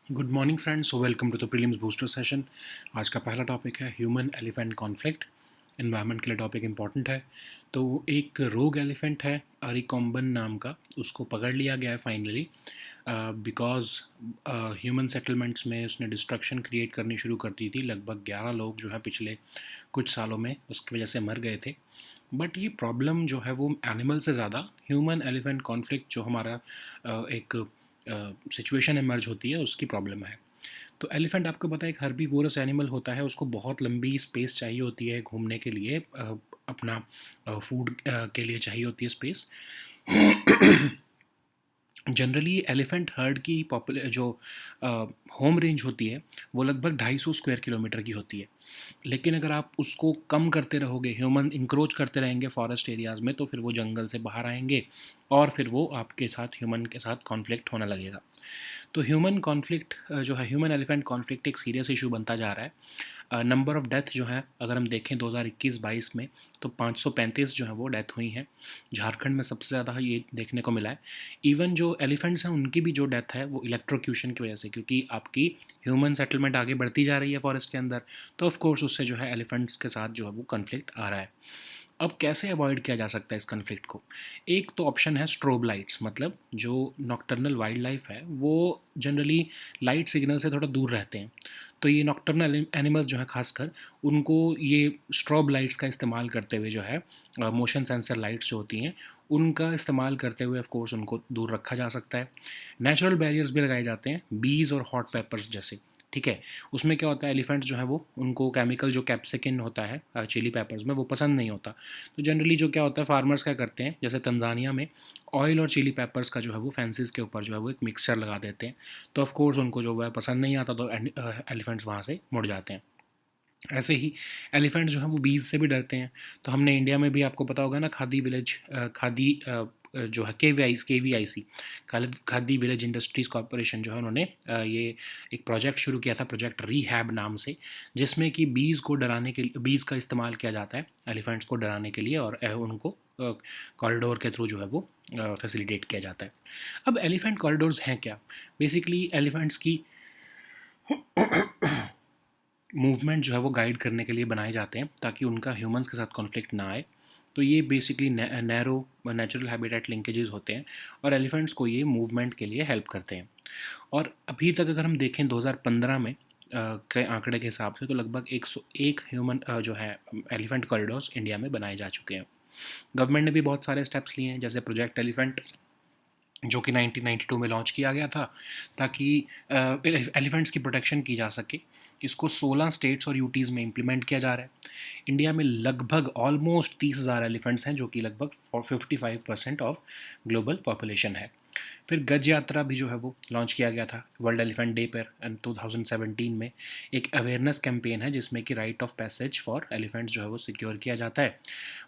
Good morning friends, welcome to the prelims booster session. आज का पहला टॉपिक है ह्यूमन एलिफेंट कॉन्फ्लिक्ट। एनवायरनमेंट के लिए टॉपिक इंपॉर्टेंट है। तो एक रोग एलिफेंट है अरिकॉम्बन नाम का, उसको पकड़ लिया गया है फाइनली बिकॉज ह्यूमन सेटलमेंट्स में उसने डिस्ट्रक्शन क्रिएट करनी शुरू कर दी थी। लगभग 11 लोग जो है पिछले कुछ सालों में उसकी वजह से मर गए थे। बट ये प्रॉब्लम जो है वो एनिमल से ज़्यादा ह्यूमन एलिफेंट कॉन्फ्लिक्ट जो हमारा एक सिचुएशन इमर्ज होती है उसकी प्रॉब्लम है। तो एलिफेंट आपको पता है एक हर्बीवोरस एनिमल होता है, उसको बहुत लंबी स्पेस चाहिए होती है घूमने के लिए, अपना फूड के लिए चाहिए होती है स्पेस। जनरली एलिफेंट हर्ड की जो होम रेंज होती है वो लगभग 250 स्क्वायर किलोमीटर की होती है। लेकिन अगर आप उसको कम करते रहोगे, ह्यूमन इंक्रोच करते रहेंगे फॉरेस्ट एरियाज़ में, तो फिर वो जंगल से बाहर आएंगे और फिर वो आपके साथ ह्यूमन के साथ कॉन्फ्लिक्ट होने लगेगा। तो ह्यूमन कॉन्फ्लिक्ट जो है, ह्यूमन एलिफेंट कॉन्फ्लिक्ट एक सीरियस इशू बनता जा रहा है। नंबर ऑफ़ डेथ जो है अगर हम देखें 2021-22 में, तो 535 जो है वो डेथ हुई हैं। झारखंड में सबसे ज़्यादा ये देखने को मिला है। इवन जो एलिफेंट्स हैं उनकी भी जो डेथ है वो इलेक्ट्रोक्यूशन की वजह से, क्योंकि आपकी ह्यूमन सेटलमेंट आगे बढ़ती जा रही है फॉरेस्ट के अंदर, तो ऑफ कोर्स उससे जो है एलिफेंट्स के साथ जो है वो कन्फ्लिक्ट आ रहा है। अब कैसे अवॉइड किया जा सकता है इस कन्फ्लिक्ट को? एक तो ऑप्शन है स्ट्रोब लाइट्स, मतलब जो नॉक्टर्नल वाइल्ड लाइफ है वो जनरली लाइट सिग्नल से थोड़ा दूर रहते हैं। तो ये नॉक्टर्नल एनिमल्स जो हैं खासकर, उनको ये स्ट्रोब लाइट्स का इस्तेमाल करते हुए जो है, मोशन सेंसर लाइट्स जो होती हैं उनका इस्तेमाल करते हुए ऑफ कोर्स उनको दूर रखा जा सकता है। नेचुरल बैरियर्स भी लगाए जाते हैं, बीज और हॉट पेपर्स जैसे। ठीक है, उसमें क्या होता है, एलिफेंट्स जो है वो, उनको केमिकल जो कैप्सिकिन होता है चिली पेपर्स में, वो पसंद नहीं होता। तो जनरली जो क्या होता है, फार्मर्स क्या करते हैं, जैसे तंजानिया में ऑयल और चिली पेपर्स का जो है वो फेंसिस के ऊपर जो है वो एक मिक्सचर लगा देते हैं। तो ऑफ कोर्स उनको जो है पसंद नहीं आता, तो एलिफेंट्स वहाँ से मुड़ जाते हैं। ऐसे ही एलिफेंट्स जो हैं वो बीज से भी डरते हैं। तो हमने इंडिया में भी, आपको पता होगा ना, खादी विलेज, खादी जो है K V I C, khadi village industries corporation जो है, उन्होंने ये एक प्रोजेक्ट शुरू किया था, प्रोजेक्ट रिहैब नाम से, जिसमें कि बीज को डराने के लिए, बीज का इस्तेमाल किया जाता है एलिफेंट्स को डराने के लिए, और उनको कॉरिडोर के थ्रू जो है वो फैसिलिटेट किया जाता है। अब एलिफेंट कॉरिडोर्स हैं क्या? बेसिकली एलिफेंट्स की मूवमेंट जो है वो गाइड करने के लिए बनाए जाते हैं, ताकि उनका ह्यूमंस के साथ कॉन्फ्लिक्ट ना आए। तो ये basically narrow natural habitat linkages होते हैं, और एलिफेंट्स को ये मूवमेंट के लिए हेल्प करते हैं। और अभी तक अगर हम देखें 2015 में के आंकड़े के हिसाब से, तो लगभग 101 ह्यूमन जो है एलिफेंट कॉरिडोर्स इंडिया में बनाए जा चुके हैं। गवर्नमेंट ने भी बहुत सारे स्टेप्स लिए हैं, जैसे प्रोजेक्ट एलिफेंट, जो कि 1992 में लॉन्च किया गया था, ताकि एलिफेंट्स की प्रोटेक्शन की जा सके। इसको 16 स्टेट्स और यूटीज़ में इम्प्लीमेंट किया जा रहा है। इंडिया में लगभग ऑलमोस्ट 30,000 एलिफेंट्स हैं, जो कि लगभग 55% ऑफ ग्लोबल पॉपुलेशन है। फिर गज यात्रा भी जो है वो लॉन्च किया गया था वर्ल्ड एलिफेंट डे पर 2017 में। एक अवेयरनेस कैंपेन है जिसमें कि right of passage for elephants जो है वो सिक्योर किया जाता है।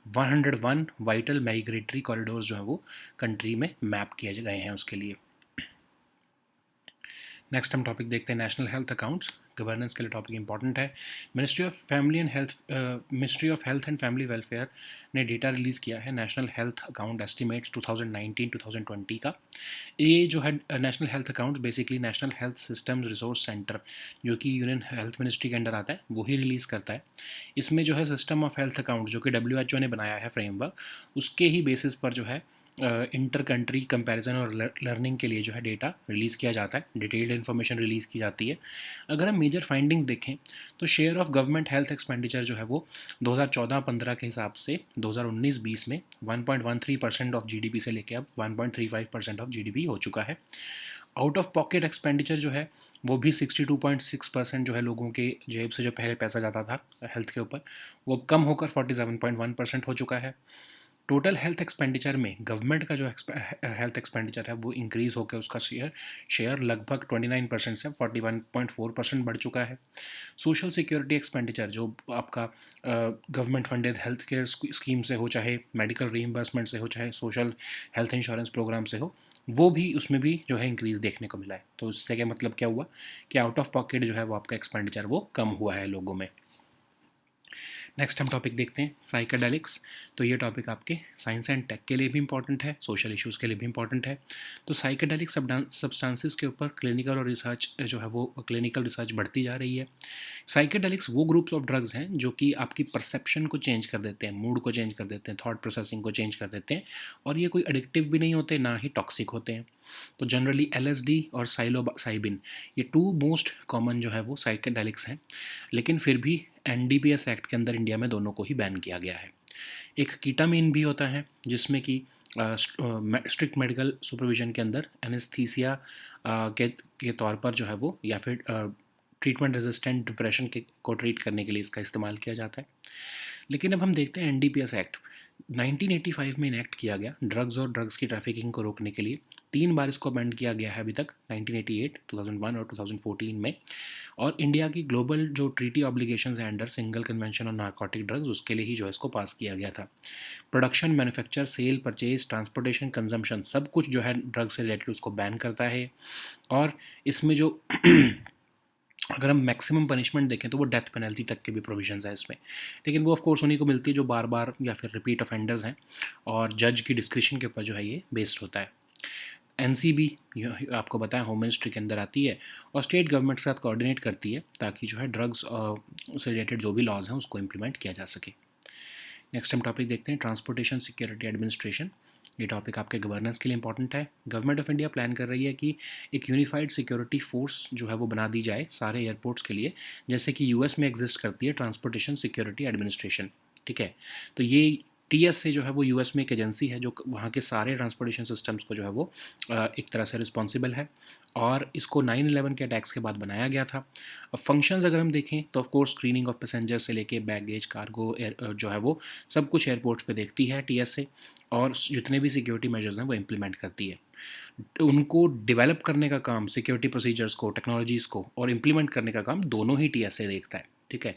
101 वाइटल माइग्रेटरी कॉरिडोर्स जो है वो कंट्री में मैप किए गए हैं उसके लिए। नेक्स्ट हम टॉपिक देखते हैं नेशनल हेल्थ अकाउंट्स। गवर्नेंस के लिए टॉपिक इंपॉर्टेंट है। Ministry of health and family welfare ने डेटा रिलीज़ किया है, नेशनल हेल्थ अकाउंट एस्टिमेट्स 2019-2020 का। ये जो है national health accounts basically national health systems resource centre, जो कि यूनियन हेल्थ मिनिस्ट्री के अंडर आता है, वो ही रिलीज़ करता है। इसमें जो है सिस्टम ऑफ हेल्थ अकाउंट, जो कि WHO ने बनाया है फ्रेमवर्क, उसके ही बेसिस पर जो है इंटर कंट्री कंपैरिजन और लर्निंग के लिए जो है डेटा रिलीज़ किया जाता है, डिटेल्ड इन्फॉर्मेशन रिलीज़ की जाती है। अगर हम मेजर फाइंडिंग्स देखें, तो share of government health expenditure जो है वो 2014-15 के हिसाब से 2019-20 में 1.13% ऑफ जीडीपी से लेकर अब 1.35% ऑफ जीडीपी हो चुका है। आउट ऑफ पॉकेट एक्सपेंडिचर जो है वो भी 62.6% जो है लोगों के जेब से जो पहले पैसा जाता था हेल्थ के ऊपर, वो कम होकर 47.1% हो चुका है। टोटल हेल्थ एक्सपेंडिचर में गवर्नमेंट का जो हेल्थ एक्सपेंडिचर है वो इंक्रीज़ होकर उसका शेयर लगभग 29% से 41.4% बढ़ चुका है। सोशल सिक्योरिटी एक्सपेंडिचर, जो आपका government funded health care scheme से हो, चाहे मेडिकल रीइंबर्समेंट से हो, चाहे सोशल हेल्थ इंश्योरेंस प्रोग्राम से हो, वो भी, उसमें भी जो है इंक्रीज़ देखने को मिला है। तो इससे क्या मतलब क्या हुआ कि आउट ऑफ पॉकेट जो है वो आपका एक्सपेंडिचर वो कम हुआ है लोगों में। नेक्स्ट हम टॉपिक देखते हैं साइकेडेलिक्स। तो ये टॉपिक आपके साइंस एंड टेक के लिए भी इंपॉर्टेंट है, सोशल इश्यूज़ के लिए भी इंपॉर्टेंट है। तो साइकेडेलिक सब्सटेंसेस के ऊपर क्लिनिकल और रिसर्च जो है वो क्लिनिकल रिसर्च बढ़ती जा रही है। साइकेडेलिक्स वो ग्रुप्स ऑफ ड्रग्स हैं जो कि आपकी परसेप्शन को चेंज कर देते हैं, मूड को चेंज कर देते हैं, थॉट प्रोसेसिंग को चेंज कर देते हैं, और ये कोई एडिक्टिव भी नहीं होते, ना ही टॉक्सिक होते हैं। तो जनरली एलएसडी और साइलोसाइबिन, ये टू मोस्ट कॉमन जो है वो साइकेडेलिक्स हैं, लेकिन फिर भी एनडीपीएस एक्ट के अंदर इंडिया में दोनों को ही बैन किया गया है। एक कीटामीन भी होता है जिसमें कि स्ट्रिक्ट मेडिकल सुपरविजन के अंदर एनेस्थीसिया के तौर पर जो है वो, या फिर ट्रीटमेंट रेजिस्टेंट डिप्रेशन को ट्रीट करने के लिए इसका इस्तेमाल किया जाता है। लेकिन अब हम देखते हैं एनडीपीएस एक्ट 1985 में इनेक्ट किया गया ड्रग्स और ड्रग्स की ट्रैफिकिंग को रोकने के लिए। 3 बार इसको अमेंड किया गया है अभी तक, 1988, 2001 और 2014 में। और इंडिया की ग्लोबल जो ट्रीटी ऑब्लिगेशंस हैं under single convention on narcotic drugs, उसके लिए ही जो है इसको पास किया गया था। Production, manufacture, sale, purchase, transportation, consumption, सब कुछ जो है ड्रग से रिलेटेड उसको बैन करता है। और इसमें जो अगर हम मैक्सिमम पनिशमेंट देखें तो वो डेथ पेनल्टी तक के भी प्रोविजंस है इसमें, लेकिन वो ऑफ कोर्स उन्हीं को मिलती है जो बार बार या फिर रिपीट ऑफेंडर्स हैं, और जज की डिस्क्रिप्शन के ऊपर जो है ये बेस्ड होता है। एनसीबी आपको बताया होम मिनिस्ट्री के अंदर आती है और स्टेट गवर्नमेंट के साथ कोऑर्डिनेट करती है ताकि जो है ड्रग्स से रिलेटेड जो भी लॉज हैं उसको इम्प्लीमेंट किया जा सके। नेक्स्ट हम टॉपिक देखते हैं ट्रांसपोर्टेशन सिक्योरिटी एडमिनिस्ट्रेशन। ये टॉपिक आपके गवर्नेंस के लिए इंपॉर्टेंट है। गवर्नमेंट ऑफ इंडिया प्लान कर रही है कि एक यूनिफाइड सिक्योरिटी फोर्स जो है वो बना दी जाए सारे एयरपोर्ट्स के लिए, जैसे कि यूएस में एग्जिस्ट करती है ट्रांसपोर्टेशन सिक्योरिटी एडमिनिस्ट्रेशन। ठीक है, तो ये टीएसए जो है वो यूएस में एक एजेंसी है जो वहाँ के सारे ट्रांसपोर्टेशन सिस्टम्स को जो है वो एक तरह से रिस्पॉन्सिबल है, और इसको 9/11 के अटैक्स के बाद बनाया गया था। अब फंक्शंस अगर हम देखें तो of course screening of passenger से लेके बैगेज, कार्गो जो है वो सब कुछ एयरपोर्ट्स पे देखती है टीएसए, और जितने भी सिक्योरिटी मेजर्स हैं वो इम्प्लीमेंट करती है। उनको डेवलप करने का काम, सिक्योरिटी प्रोसीजर्स को, टेक्नोलॉजीज़ को और इम्प्लीमेंट करने का काम दोनों ही टीएसए देखता है। ठीक है,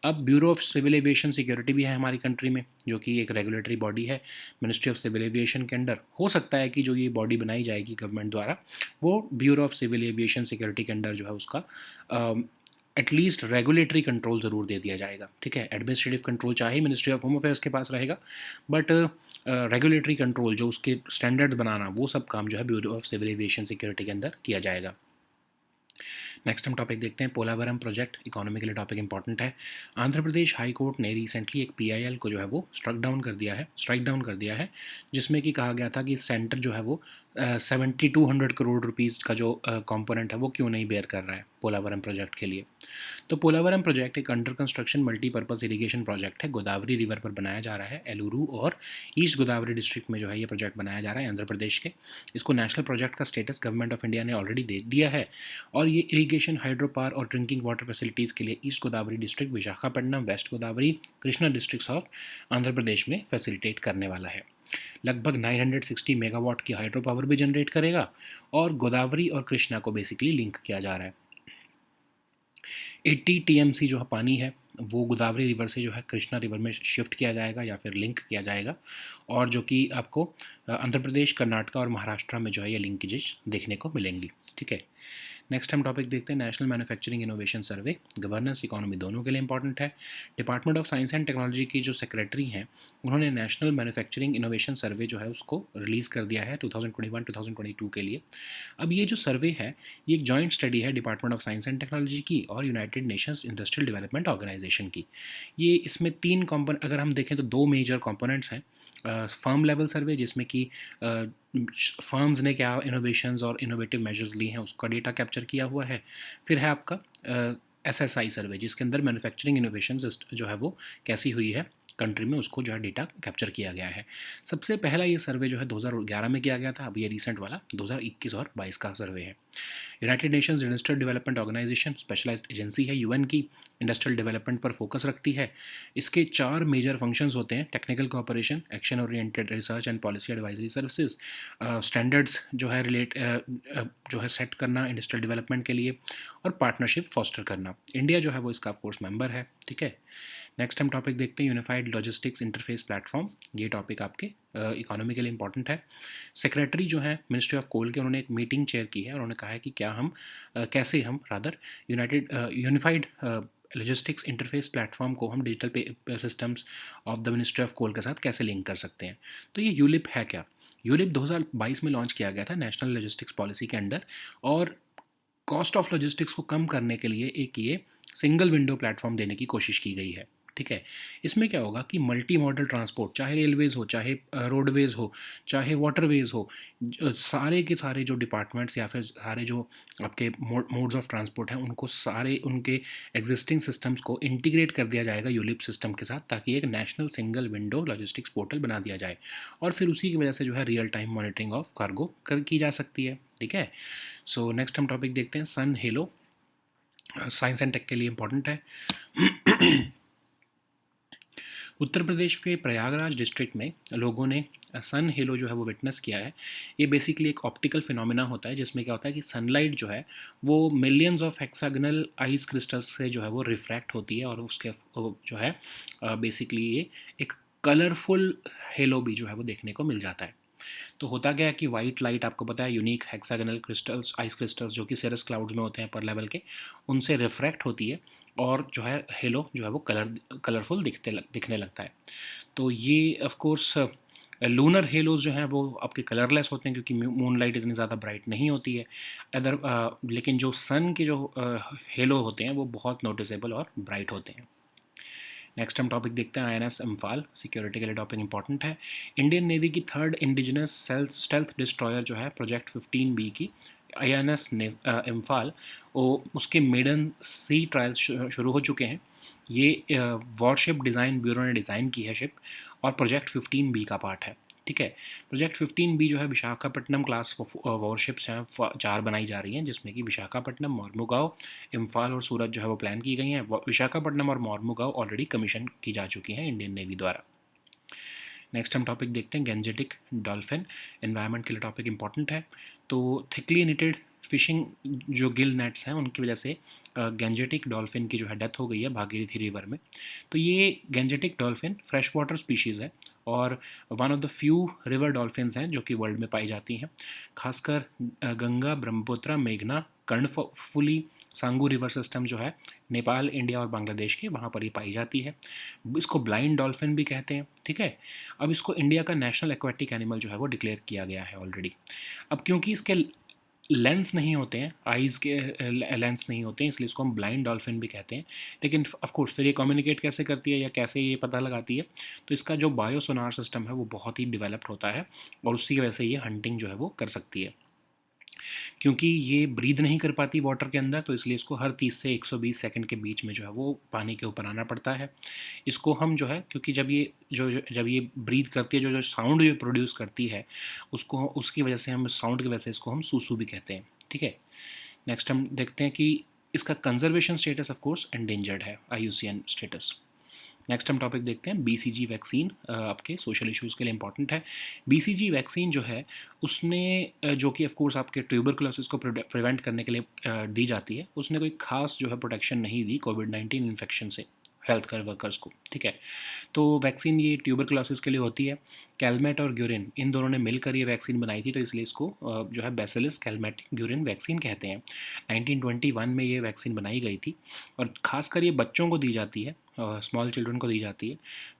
अब Bureau of Civil Aviation Security भी है हमारी कंट्री में, जो कि एक रेगुलेटरी बॉडी है मिनिस्ट्री ऑफ सिविल एविएशन के अंडर। हो सकता है कि जो ये बॉडी बनाई जाएगी गवर्नमेंट द्वारा, वो Bureau of Civil Aviation Security के अंडर जो है उसका एटलीस्ट रेगुलेटरी कंट्रोल ज़रूर दे दिया जाएगा। ठीक है, एडमिनिस्ट्रेटिव कंट्रोल चाहे मिनिस्ट्री ऑफ होम अफेयर्स के पास रहेगा, बट रेगुलेटरी कंट्रोल जो उसके स्टैंडर्ड्स बनाना, वो सब काम जो है Bureau of Civil Aviation Security के अंदर किया जाएगा। नेक्स्ट हम टॉपिक देखते हैं पोलावरम प्रोजेक्ट। इकोनॉमी के लिए टॉपिक इंपॉर्टेंट है। आंध्र प्रदेश हाई कोर्ट ने रिसेंटली एक पीआईएल को जो है वो स्ट्राइक डाउन कर दिया है, जिसमें कि कहा गया था कि सेंटर जो है वो 7200 करोड़ रुपीज़ का जो कंपोनेंट है वो क्यों नहीं बेयर कर रहा है पोलावरम प्रोजेक्ट के लिए। तो पोलावरम प्रोजेक्ट एक under construction multipurpose irrigation project है, गोदावरी रिवर पर बनाया जा रहा है। एलुरू और ईस्ट गोदावरी डिस्ट्रिक्ट में जो है ये प्रोजेक्ट बनाया जा रहा है आंध्र प्रदेश के। इसको नेशनल प्रोजेक्ट का स्टेटस गवर्नमेंट ऑफ इंडिया ने ऑलरेडी दे दिया है, और ये इरिगेशन, हाइड्रो पावर और ड्रिंकिंग वाटर फैसिलिटीज़ के लिए east Godavari district, Visakhapatnam, west Godavari, Krishna districts of Andhra Pradesh में फैसिलिटेट करने वाला है। लगभग 960 मेगावाट की हाइड्रो पावर भी जनरेट करेगा, और गोदावरी और कृष्णा को बेसिकली लिंक किया जा रहा है। 80 टीएमसी जो है पानी है वो गोदावरी रिवर से जो है कृष्णा रिवर में शिफ्ट किया जाएगा या फिर लिंक किया जाएगा, और जो कि आपको आंध्र प्रदेश, कर्नाटका और महाराष्ट्र में जो है ये लिंकेजेस देखने को मिलेंगी। ठीक है, नेक्स्ट हम टॉपिक देखते हैं नेशनल मैन्युफैक्चरिंग इनोवेशन सर्वे। गवर्नेंस, इकोनॉमी दोनों के लिए इंपॉर्टेंट है। Department of Science and Technology की जो सेक्रेटरी हैं उन्होंने नेशनल मैन्युफैक्चरिंग इनोवेशन सर्वे जो है उसको रिलीज़ कर दिया है 2021-2022 के लिए। अब ये जो सर्वे है ये एक जॉइंट स्टडी है Department of Science and Technology की और United Nations Industrial Development Organization की। ये इसमें 3 कॉम्पोनेंट अगर हम देखें तो 2 मेजर कॉम्पोनेंट्स हैं। फर्म लेवल सर्वे, जिसमें कि फर्म्स ने क्या इनोवेशंस और इनोवेटिव मेजर्स ली हैं उसका डेटा कैप्चर किया हुआ है। फिर है आपका एसएसआई सर्वे, जिसके अंदर मैन्युफैक्चरिंग इनोवेशन जो है वो कैसी हुई है कंट्री में, उसको जो है डेटा कैप्चर किया गया है। सबसे पहला ये सर्वे जो है 2011 में किया गया था, अब ये रिसेंट वाला 2021 और 22 का सर्वे है। United Nations Industrial Development Organization specialised agency है यूएन की, इंडस्ट्रियल डेवलपमेंट पर फोकस रखती है। इसके 4 मेजर फंक्शंस होते हैं: technical cooperation, action oriented research and policy advisory services, standards जो है जो है सेट करना इंडस्ट्रियल डेवलपमेंट के लिए, और पार्टनरशिप फॉस्टर करना। इंडिया जो है वो इसका ऑफकोर्स मेंबर है। ठीक है, नेक्स्ट हम टॉपिक देखते हैं यूनिफाइड लॉजिस्टिक्स इंटरफेस प्लेटफॉर्म। ये टॉपिक आपके इकोनॉमी के लिए इंपॉर्टेंट है। सेक्रेटरी जो है मिनिस्ट्री ऑफ कोल के, उन्होंने एक मीटिंग चेयर की है और उन्होंने कहा है कि कैसे हम United Unified Logistics Interface Platform को हम digital pay systems of the Ministry of Coal के साथ कैसे लिंक कर सकते हैं। तो ये यूलिप है क्या? यूलिप 2022 में लॉन्च किया गया था नेशनल लॉजिस्टिक्स पॉलिसी के अंडर, और कॉस्ट ऑफ लॉजिस्टिक्स को कम करने के लिए एक ये सिंगल विंडो प्लेटफॉर्म देने की कोशिश की गई है। ठीक है, इसमें क्या होगा कि मल्टी मॉडल ट्रांसपोर्ट, चाहे रेलवेज़ हो, चाहे रोडवेज़ हो, चाहे वाटरवेज़ हो, सारे के सारे जो डिपार्टमेंट्स या फिर सारे जो आपके मोड्स ऑफ ट्रांसपोर्ट हैं, उनको सारे उनके एग्जिस्टिंग सिस्टम्स को इंटीग्रेट कर दिया जाएगा यूलिप सिस्टम के साथ, ताकि एक national single window logistics portal बना दिया जाए, और फिर उसी की वजह से जो है real time monitoring of cargo की जा सकती है। ठीक है, सो नेक्स्ट हम टॉपिक देखते हैं सन हेलो। साइंस एंड टेक के लिए इंपॉर्टेंट है। उत्तर प्रदेश के प्रयागराज डिस्ट्रिक्ट में लोगों ने सन हेलो जो है वो विटनेस किया है। ये बेसिकली एक ऑप्टिकल फिनोमेना होता है, जिसमें क्या होता है कि सनलाइट जो है वो millions of hexagonal ice crystals से जो है वो रिफ्रैक्ट होती है, और उसके जो है बेसिकली ये एक कलरफुल हेलो भी जो है वो देखने को मिल जाता है। तो होता क्या है कि वाइट लाइट, आपको पता है, unique hexagonal crystals, ice crystals जो कि सर्कस क्लाउड्स में होते हैं पर लेवल के, उनसे रिफ्रैक्ट होती है, और जो है हेलो जो है वो कलरफुल दिखने लगता है। तो ये ऑफ कोर्स लूनर हेलोज जो हैं वो आपके कलरलेस होते हैं, क्योंकि मून लाइट इतनी ज़्यादा ब्राइट नहीं होती है। लेकिन जो सन के जो हेलो होते हैं वो बहुत नोटिसेबल और ब्राइट होते हैं। नेक्स्ट हम टॉपिक देखते हैं INS इम्फाल। सिक्योरिटी के लिए टॉपिक इंपॉर्टेंट है। इंडियन नेवी की थर्ड इंडिजिनस स्टेल्थ डिस्ट्रॉयर जो है प्रोजेक्ट 15B की INS इम्फाल, उसके मेडन सी ट्रायल्स शुरू हो चुके हैं। ये वॉरशिप डिज़ाइन ब्यूरो ने डिज़ाइन की है शिप, और प्रोजेक्ट 15B का पार्ट है। ठीक है, प्रोजेक्ट 15B जो है विशाखापट्टनम क्लास वॉरशिप्स हैं 4 बनाई जा रही हैं, जिसमें कि विशाखापट्टनम, मोरमुगांव, इम्फाल और सूरत जो है वो प्लान की गई हैं। विशाखापट्टनम और मोरमुगांव ऑलरेडी कमीशन की जा चुकी हैं इंडियन नेवी द्वारा। नेक्स्ट हम टॉपिक देखते हैं गैंजेटिक डॉल्फिन। एनवायरनमेंट के लिए टॉपिक इंपॉर्टेंट है। तो थिकली निटेड फिशिंग जो गिल नेट्स हैं, उनकी वजह से गैंजेटिक डॉल्फिन की जो है डेथ हो गई है भागीरथी रिवर में। तो ये Gangetic dolphin fresh water species है, और one of the few river dolphins हैं जो कि वर्ल्ड में पाई जाती हैं। खासकर गंगा, ब्रह्मपुत्र, मेघना, कर्णफुली, सांगू रिवर सिस्टम जो है नेपाल, इंडिया और बांग्लादेश के, वहाँ पर ही पाई जाती है। इसको ब्लाइंड डॉल्फिन भी कहते हैं। ठीक है, अब इसको इंडिया का नेशनल एक्वेटिक एनिमल जो है वो डिक्लेयर किया गया है ऑलरेडी। अब क्योंकि इसके लेंस नहीं होते हैं, आइज़ के लेंस नहीं होते हैं, इसलिए इसको हम ब्लाइंड डॉल्फिन भी कहते हैं। लेकिन ऑफ कोर्स फिर ये कम्युनिकेट कैसे करती है या कैसे ये पता लगाती है, तो इसका जो बायो सोनार सिस्टम है वो बहुत ही डेवलप्ड होता है, और उसी की वजह से ये हंटिंग जो है वो कर सकती है। क्योंकि ये ब्रीद नहीं कर पाती वाटर के अंदर, तो इसलिए इसको हर 30 से 120 सेकंड के बीच में जो है वो पानी के ऊपर आना पड़ता है। इसको हम जो है, क्योंकि जब ये ब्रीद करती है, जो साउंड जो प्रोड्यूस करती है, उसको उसकी वजह से हम साउंड की वजह से इसको हम सूसू भी कहते हैं। ठीक है, नेक्स्ट हम देखते हैं कि इसका conservation status of course endangered है, IUCN स्टेटस। नेक्स्ट हम टॉपिक देखते हैं BCG वैक्सीन। आपके सोशल इश्यूज़ के लिए इंपॉर्टेंट है। BCG वैक्सीन जो है उसने जो कि ऑफ कोर्स आपके ट्यूबरकुलोसिस को प्रिवेंट करने के लिए दी जाती है, उसने कोई खास जो है प्रोटेक्शन नहीं दी कोविड-19 इन्फेक्शन से हेल्थ केयर वर्कर्स को। ठीक है, तो वैक्सीन ये ट्यूबरकुलोसिस के लिए होती है। कैलमेट और ग्यूरिन इन दोनों ने मिलकर ये वैक्सीन बनाई थी, तो इसलिए इसको जो है बैसिलस कैलमेटिक ग्यूरिन वैक्सीन कहते हैं। 1921 में ये वैक्सीन बनाई गई थी, और ख़ासकर ये बच्चों को दी जाती है, स्मॉल चिल्ड्रन को दी जाती है।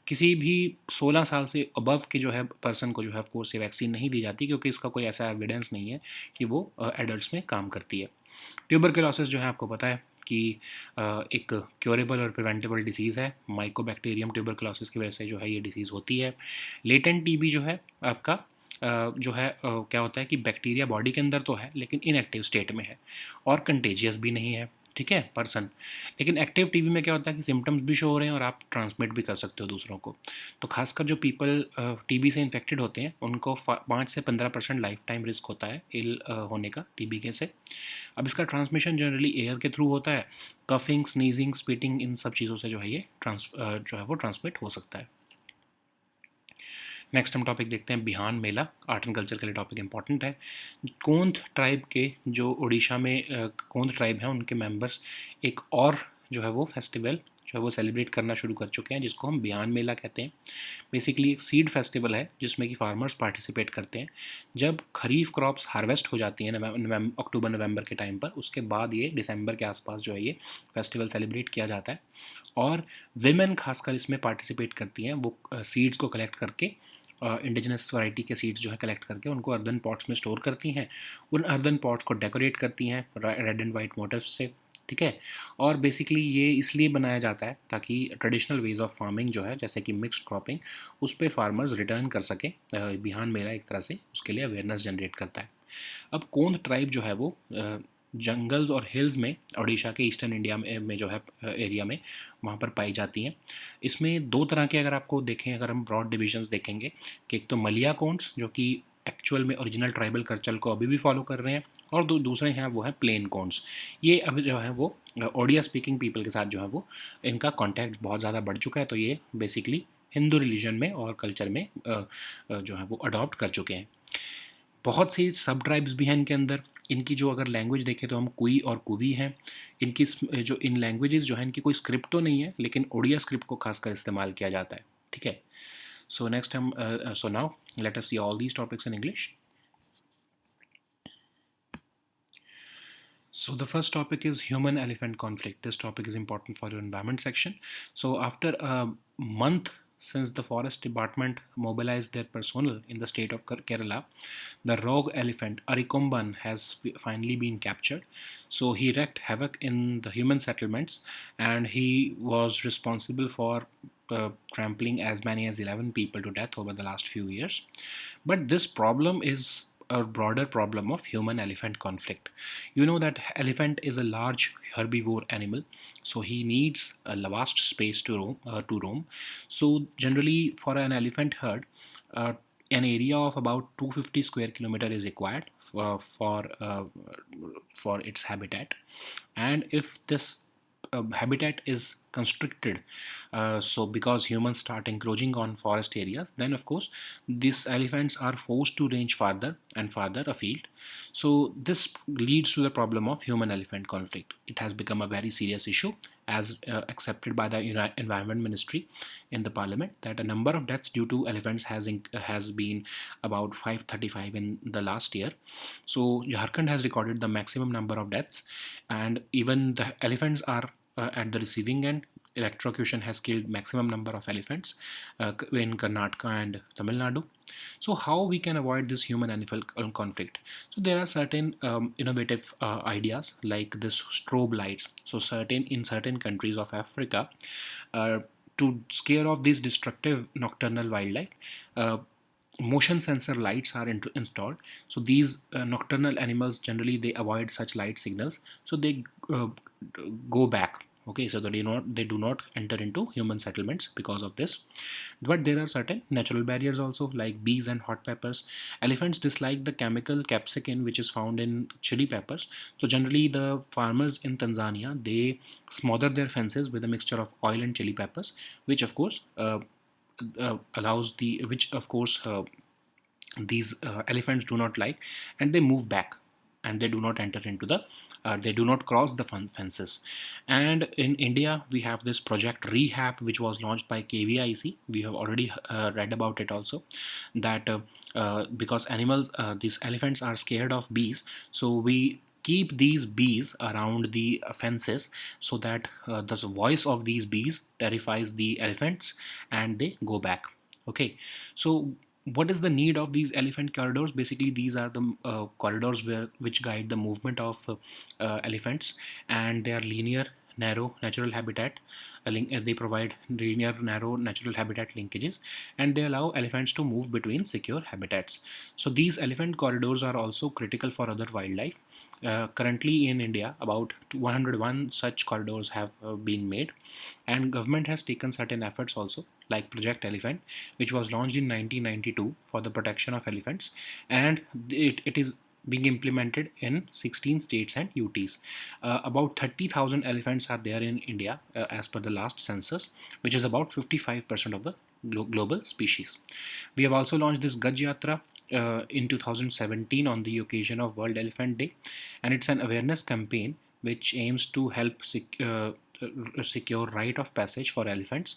किसी भी 16 साल से अबव के जो है पर्सन को जो है ऑफ कोर्स ये वैक्सीन नहीं दी जाती, क्योंकि इसका कोई ऐसा एविडेंस नहीं है कि वो एडल्ट्स में काम करती है। ट्यूबरकुलोसिस जो है आपको पता है कि एक क्योरेबल और प्रिवेंटेबल डिसीज़ है। माइकोबैक्टीरियम ट्यूबरकुलोसिस की वजह से जो है ये डिसीज़ होती है। लेटेंट TB जो है आपका जो है क्या होता है कि बैक्टीरिया बॉडी के अंदर तो है, लेकिन इनएक्टिव स्टेट में है, और कंटेजियस भी नहीं है। ठीक है, पर्सन। लेकिन एक्टिव TB में क्या होता है कि सिम्टम्स भी शो हो रहे हैं, और आप ट्रांसमिट भी कर सकते हो दूसरों को। तो खासकर जो पीपल TB से इन्फेक्टेड होते हैं, उनको 5 से 15% लाइफ टाइम रिस्क होता है इल होने का TB के से। अब इसका ट्रांसमिशन जनरली एयर के थ्रू होता है। कफिंग, स्नीजिंग, स्पीटिंग, इन सब चीज़ों से जो है ये जो है वो ट्रांसमिट हो सकता है। नेक्स्ट हम टॉपिक देखते हैं बिहान मेला। आर्ट एंड कल्चर के लिए टॉपिक इंपॉर्टेंट है। कोंध ट्राइब के जो उड़ीसा में कोंध ट्राइब हैं, उनके मेंबर्स एक और जो है वो फेस्टिवल जो है वो सेलिब्रेट करना शुरू कर चुके हैं, जिसको हम बिहान मेला कहते हैं। बेसिकली एक सीड फेस्टिवल है जिसमें कि फार्मर्स पार्टिसिपेट करते हैं। जब खरीफ क्रॉप्स हार्वेस्ट हो जाती हैं अक्टूबर नवंबर के टाइम पर, उसके बाद ये दिसंबर के आसपास जो है ये फेस्टिवल सेलिब्रेट किया जाता है। और विमेन खासकर इसमें पार्टिसिपेट करती हैं, वो सीड्स को कलेक्ट करके इंडिजिनस वैरायटी के सीड्स जो है कलेक्ट करके उनको अर्दन पॉट्स में स्टोर करती हैं। उन अर्दन पॉट्स को डेकोरेट करती हैं रेड एंड वाइट मोटिव्स से, ठीक है। और बेसिकली ये इसलिए बनाया जाता है ताकि ट्रेडिशनल वेज ऑफ फार्मिंग जो है, जैसे कि मिक्स्ड क्रॉपिंग, उस पर फार्मर्स रिटर्न कर सकें। बिहान मेला एक तरह से उसके लिए अवेयरनेस जनरेट करता है। अब कोंद ट्राइब जो है वो जंगल्स और हिल्स में उड़ीसा के ईस्टर्न इंडिया में जो है एरिया में वहाँ पर पाई जाती हैं। इसमें दो तरह के अगर आपको देखें, अगर हम ब्रॉड डिविजन्स देखेंगे कि एक तो मलिया कोंड्स जो कि एक्चुअल में ओरिजिनल ट्राइबल कल्चर को अभी भी फॉलो कर रहे हैं, और दूसरे हैं वो हैं प्लेन कोंड्स। ये अभी जो है वो ओडिया स्पीकिंग पीपल के साथ जो है वो इनका कॉन्टैक्ट बहुत ज़्यादा बढ़ चुका है। तो ये बेसिकली हिंदू रिलीजन में और कल्चर में जो है वो अडॉप्ट कर चुके हैं। बहुत सी सब ट्राइब्स भी हैं इनके अंदर। इनकी जो अगर लैंग्वेज देखें तो हम कुई और कुवी हैं। इनकी जो इन लैंग्वेजेस जो है इनकी कोई स्क्रिप्ट तो नहीं है, लेकिन ओडिया स्क्रिप्ट को खासकर इस्तेमाल किया जाता है, ठीक है। सो नेक्स्ट हम so now let us see all these topics in English. So the first topic is human-elephant conflict. This topic is important for your environment section. So after a month since the forest department mobilized their personnel in the state of Kerala, the rogue elephant Arikomban has finally been captured. So he wreaked havoc in the human settlements, and he was responsible for trampling as many as 11 people to death over the last few years. But this problem is a broader problem of human elephant conflict. You know that elephant is a large herbivore animal, so he needs a vast space to roam. So generally for an elephant herd, uh, an area of about 250 square kilometer is required for its habitat. And if this habitat is constricted, so because humans start encroaching on forest areas, then of course these elephants are forced to range farther and farther afield. So this leads to the problem of human elephant conflict. It has become a very serious issue, as accepted by the environment ministry in the parliament, that a number of deaths due to elephants has been about 535 in the last year. So Jharkhand has recorded the maximum number of deaths, and even the elephants are at the receiving end. Electrocution has killed maximum number of elephants in Karnataka and Tamil Nadu. So how we can avoid this human animal conflict? So there are certain innovative ideas like this strobe lights. So in certain countries of Africa, uh, to scare off these destructive nocturnal wildlife, uh, motion sensor lights are installed. So these nocturnal animals generally they avoid such light signals, so they go back. Okay, so they do not enter into human settlements because of this. But there are certain natural barriers also, like bees and hot peppers. Elephants dislike the chemical capsicum which is found in chili peppers. So generally the farmers in Tanzania, they smother their fences with a mixture of oil and chili peppers, which of course allows the which of course these elephants do not like, and they move back, and they do not enter into the they do not cross the fences. And in India we have this project Rehab, which was launched by KVIC. We have already read about it also, that because these elephants are scared of bees, so we keep these bees around the fences, so that the voice of these bees terrifies the elephants and they go back. Okay, so what is the need of these elephant corridors? Basically these are the corridors which guide the movement of elephants, and they are linear narrow natural habitat they provide linear narrow natural habitat linkages, and they allow elephants to move between secure habitats. So these elephant corridors are also critical for other wildlife. Currently in India about 101 such corridors have been made, and government has taken certain efforts also, like Project Elephant, which was launched in 1992 for the protection of elephants, and it is being implemented in 16 states and UTs. About 30,000 elephants are there in India as per the last census, which is about 55% of the global species. We have also launched this Gaj Yatra in 2017 on the occasion of World Elephant Day, and it's an awareness campaign which aims to help secure right of passage for elephants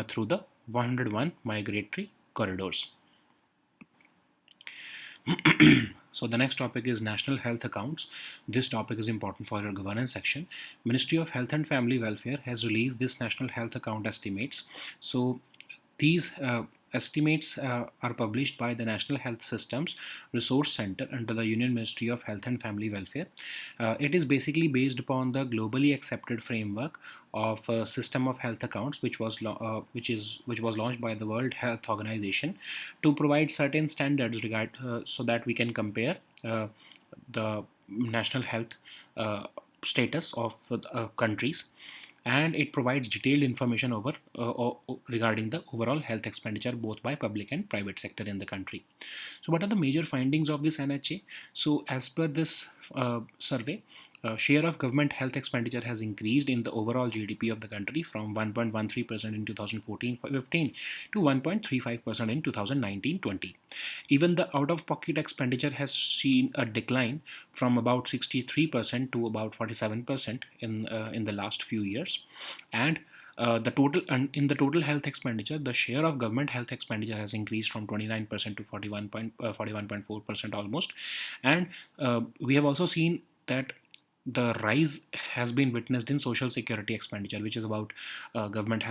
through the 101 migratory corridors. So the next topic is national health accounts. This topic is important for your governance section. Ministry of Health and Family Welfare has released this national health account estimates. So these estimates are published by the National Health Systems Resource Center under the Union Ministry of Health and Family Welfare. It is basically based upon the globally accepted framework of system of health accounts, which was launched by the World Health Organization to provide certain standards so that we can compare the national health status of countries, and it provides detailed information regarding the overall health expenditure both by public and private sector in the country. So what are the major findings of this NHA? So as per this survey, share of government health expenditure has increased in the overall GDP of the country from 1.13% in 2014-15 to 1.35% in 2019-20. Even the out-of-pocket expenditure has seen a decline from about 63% to about 47% in the last few years, and in the total health expenditure, the share of government health expenditure has increased from 29% to 41.4% almost, and we have also seen that the rise has been witnessed in social security expenditure, which is about government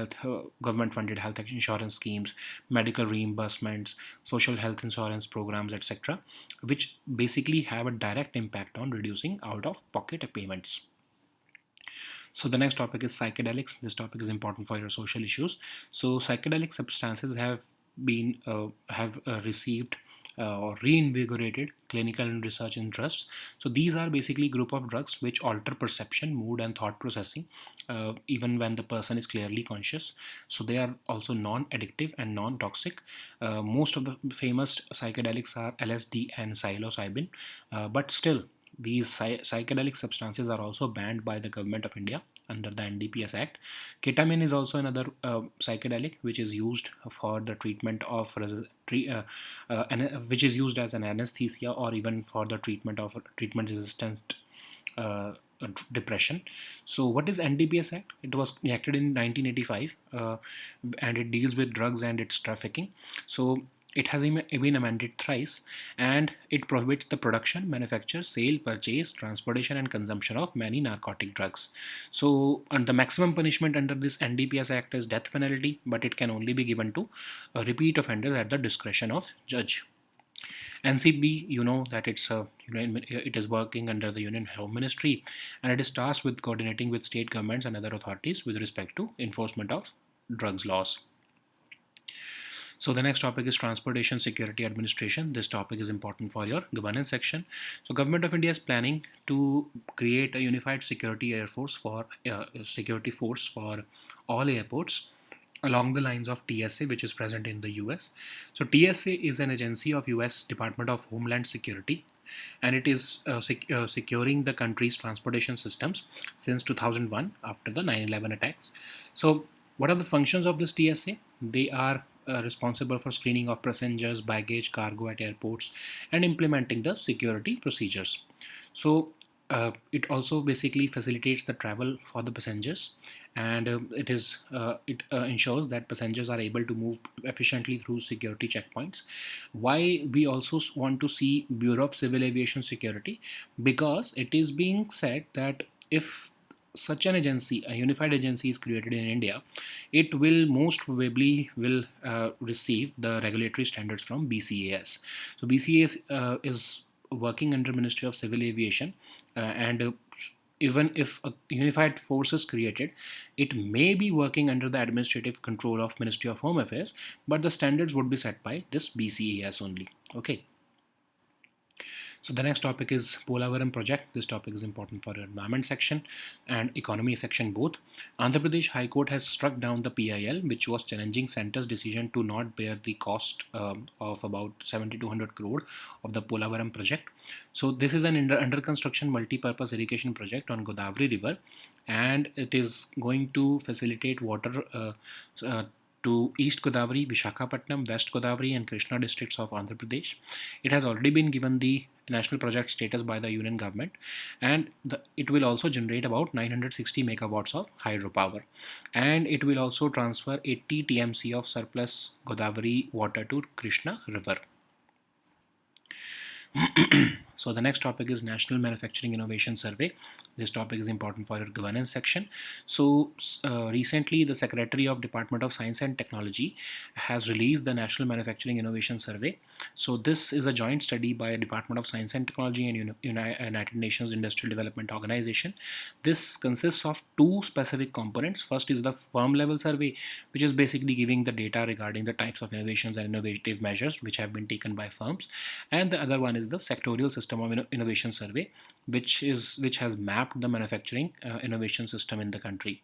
funded health insurance schemes, medical reimbursements, social health insurance programs, etc., which basically have a direct impact on reducing out of pocket payments. So the next topic is psychedelics. This topic is important for your social issues. So psychedelic substances have received or reinvigorated clinical and research interests. So these are basically group of drugs which alter perception, mood, and thought processing, even when the person is clearly conscious. So they are also non-addictive and non-toxic. Most of the famous psychedelics are LSD and psilocybin, but still these psychedelic substances are also banned by the government of India under the NDPS Act. Ketamine is also another psychedelic which is used for the treatment of which is used as an anesthesia or even for the treatment of treatment resistant depression. So what is NDPS Act? It was enacted in 1985, and it deals with drugs and its trafficking. So it has been amended thrice, and it prohibits the production, manufacture, sale, purchase, transportation, and consumption of many narcotic drugs. So, and the maximum punishment under this NDPS Act is death penalty, but it can only be given to repeat offenders at the discretion of judge. NCB, you know that it is working under the Union Home Ministry, and it is tasked with coordinating with state governments and other authorities with respect to enforcement of drugs laws. So the next topic is Transportation Security Administration. This topic is important for your governance section. So Government of India is planning to create a unified security security force for all airports along the lines of TSA, which is present in the US. So TSA is an agency of US Department of Homeland Security, and it is securing the country's transportation systems since 2001 after the 9/11 attacks. So what are the functions of this TSA? They are responsible for screening of passengers, baggage, cargo at airports, and implementing the security procedures. So it also basically facilitates the travel for the passengers, and it ensures that passengers are able to move efficiently through security checkpoints. Why we also want to see Bureau of Civil Aviation Security? Because it is being said that if such an agency, a unified agency, is created in India, it will most probably will receive the regulatory standards from BCAS. So BCAS is working under Ministry of Civil Aviation, and even if a unified force is created, it may be working under the administrative control of Ministry of Home Affairs, but the standards would be set by this BCAS only. Okay. So the next topic is Polavaram project. This topic is important for your environment section and economy section both. Andhra Pradesh High Court has struck down the PIL, which was challenging centre's decision to not bear the cost of about 7,200 crore of the Polavaram project. So this is an under construction multi-purpose irrigation project on Godavari River, and it is going to facilitate water to East Godavari, Vishakhapatnam, West Godavari, and Krishna districts of Andhra Pradesh. It has already been given the national project status by the union government, and it will also generate about 960 megawatts of hydropower, and it will also transfer 80 TMC of surplus Godavari water to Krishna river. So the next topic is National Manufacturing Innovation Survey. This topic is important for your governance section. So recently the Secretary of Department of Science and Technology has released the National Manufacturing Innovation Survey. So this is a joint study by Department of Science and Technology and United Nations Industrial Development Organization. This consists of two specific components. First is the firm level survey, which is basically giving the data regarding the types of innovations and innovative measures which have been taken by firms, and the other one is the sectorial system of innovation survey, which has mapped the manufacturing innovation system in the country.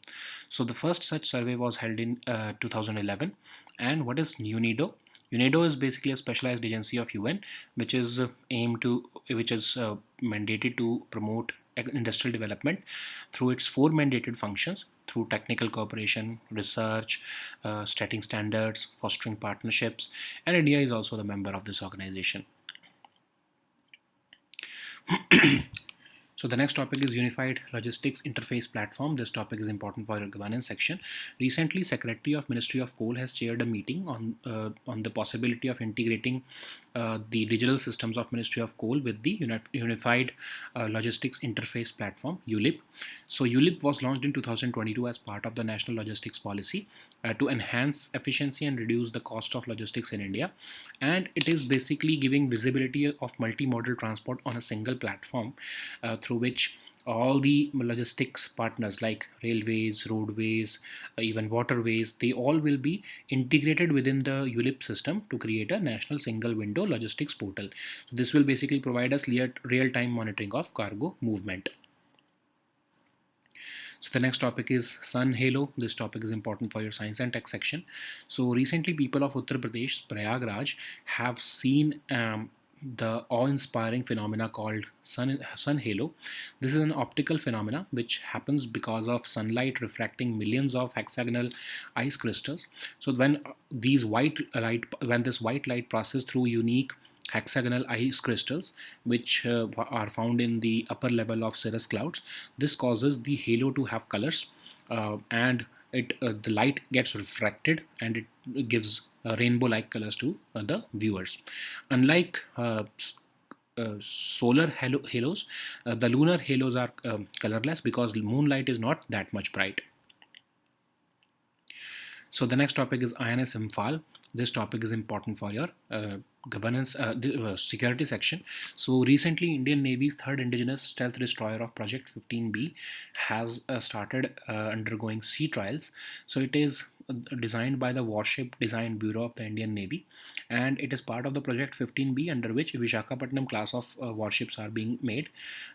So the first such survey was held in 2011. And what is UNIDO? UNIDO is basically a specialized agency of UN which is mandated to promote industrial development through its four mandated functions: through technical cooperation, research, setting standards, fostering partnerships, and India is also the member of this organization. So the next topic is Unified Logistics Interface Platform. This topic is important for your governance section. Recently, Secretary of Ministry of Coal has chaired a meeting on the possibility of integrating the digital systems of Ministry of Coal with the Unified Logistics Interface Platform, ULIP. So ULIP was launched in 2022 as part of the National Logistics Policy to enhance efficiency and reduce the cost of logistics in India. And it is basically giving visibility of multimodal transport on a single platform through which all the logistics partners like railways, roadways, even waterways, they all will be integrated within the ULIP system to create a national single window logistics portal. So this will basically provide us real-time monitoring of cargo movement. So the next topic is Sun Halo. This topic is important for your science and tech section. So recently people of Uttar Pradesh, Prayagraj, have seen the awe-inspiring phenomena called sun halo. This is an optical phenomena which happens because of sunlight refracting millions of hexagonal ice crystals. So when this white light passes through unique hexagonal ice crystals which are found in the upper level of cirrus clouds, this causes the halo to have colors, and the light gets refracted and it gives rainbow-like colors to the viewers. Unlike solar halos, the lunar halos are colorless because moonlight is not that much bright. So the next topic is INS Imphal. This topic is important for your governance security section. So recently Indian Navy's third indigenous stealth destroyer of Project 15B has started undergoing sea trials. So it is designed by the Warship Design Bureau of the Indian Navy, and it is part of the Project 15B, under which Vishakhapatnam class of warships are being made.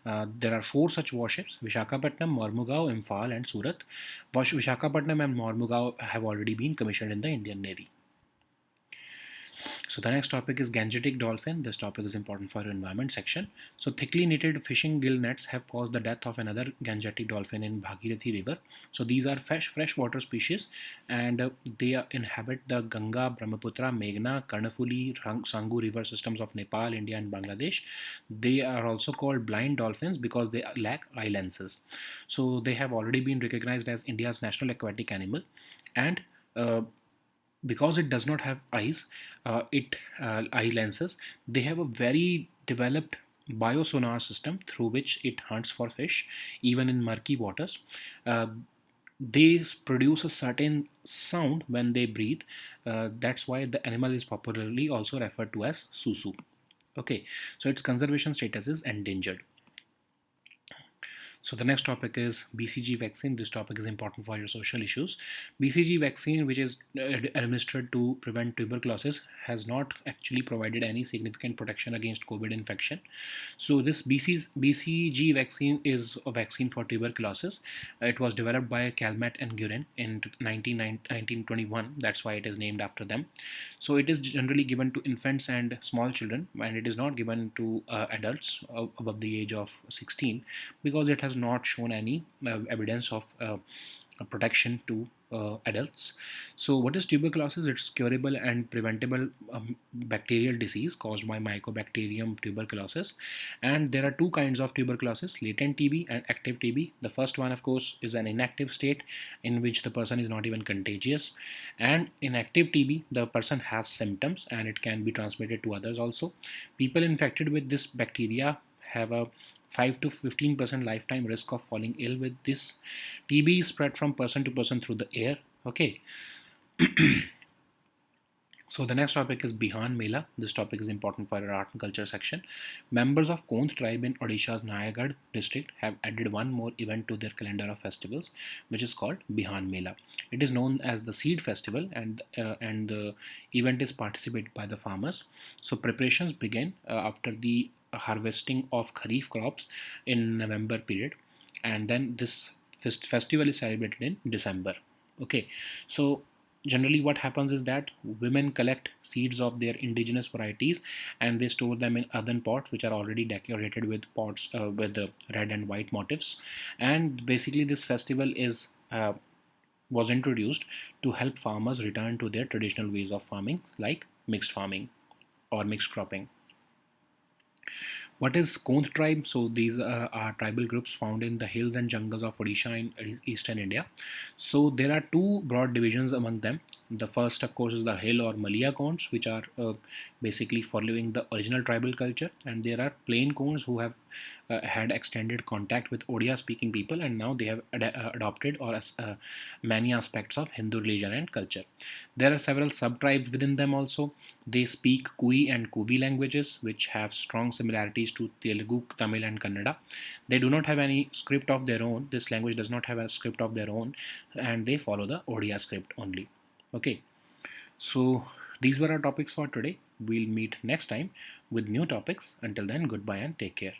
There are four such warships: Vishakhapatnam, Mormugao, Imphal, and Surat. Vishakhapatnam and Mormugao have already been commissioned in the Indian Navy. So the next topic is Gangetic dolphin. This topic is important for your environment section. So thickly knitted fishing gill nets have caused the death of another Gangetic dolphin in Bhagirathi river. So these are freshwater species, and they inhabit the Ganga, Brahmaputra, Meghna, Karnafuli, Sangu river systems of Nepal, India, and Bangladesh. They are also called blind dolphins because they lack eye lenses. So they have already been recognized as India's national aquatic animal, and because it does not have eyes, eye lenses, they have a very developed biosonar system through which it hunts for fish even in murky waters. They produce a certain sound when they breathe. That's why the animal is popularly also referred to as susu. Okay, so its conservation status is endangered. So the next topic is BCG vaccine. This topic is important for your social issues. BCG vaccine, which is administered to prevent tuberculosis, has not actually provided any significant protection against COVID infection. So this BCG vaccine is a vaccine for tuberculosis. It was developed by Calmette and Guerin in 1921. That's why it is named after them. So it is generally given to infants and small children, and it is not given to adults above the age of 16 because it has not shown any evidence of protection to adults. So, what is tuberculosis? It's curable and preventable bacterial disease caused by Mycobacterium tuberculosis. And there are two kinds of tuberculosis: latent TB and active TB. The first one, of course, is an inactive state in which the person is not even contagious. And in active TB, the person has symptoms and it can be transmitted to others also. People infected with this bacteria have a 5 to 15% lifetime risk of falling ill with this. TB is spread from person to person through the air. Okay, so the next topic is Bihan Mela. This topic is important for our art and culture section. Members of Kondh tribe in Odisha's Nayagarh district have added one more event to their calendar of festivals, which is called Bihan Mela. It is known as the Seed Festival, and the event is participated by the farmers. So preparations begin after the harvesting of kharif crops in November period, and then this festival is celebrated in December. Okay, so generally what happens is that women collect seeds of their indigenous varieties and they store them in earthen pots which are already decorated with pots with the red and white motifs. And basically this festival is was introduced to help farmers return to their traditional ways of farming, like mixed farming or mixed cropping. What is Kondh tribe? So these are tribal groups found in the hills and jungles of Odisha in eastern India. So there are two broad divisions among them. The first, of course, is the hill or Malia Konds, which are basically following the original tribal culture, and there are plain Konds who have had extended contact with Odia-speaking people, and now they have adopted or many aspects of Hindu religion and culture. There are several sub-tribes within them also. They speak Kui and Kubi languages, which have strong similarities to Telugu, Tamil, and Kannada. They do not have any script of their own. This language does not have a script of their own, and they follow the Odia script only. Okay, so these were our topics for today. We'll meet next time with new topics. Until then, goodbye and take care.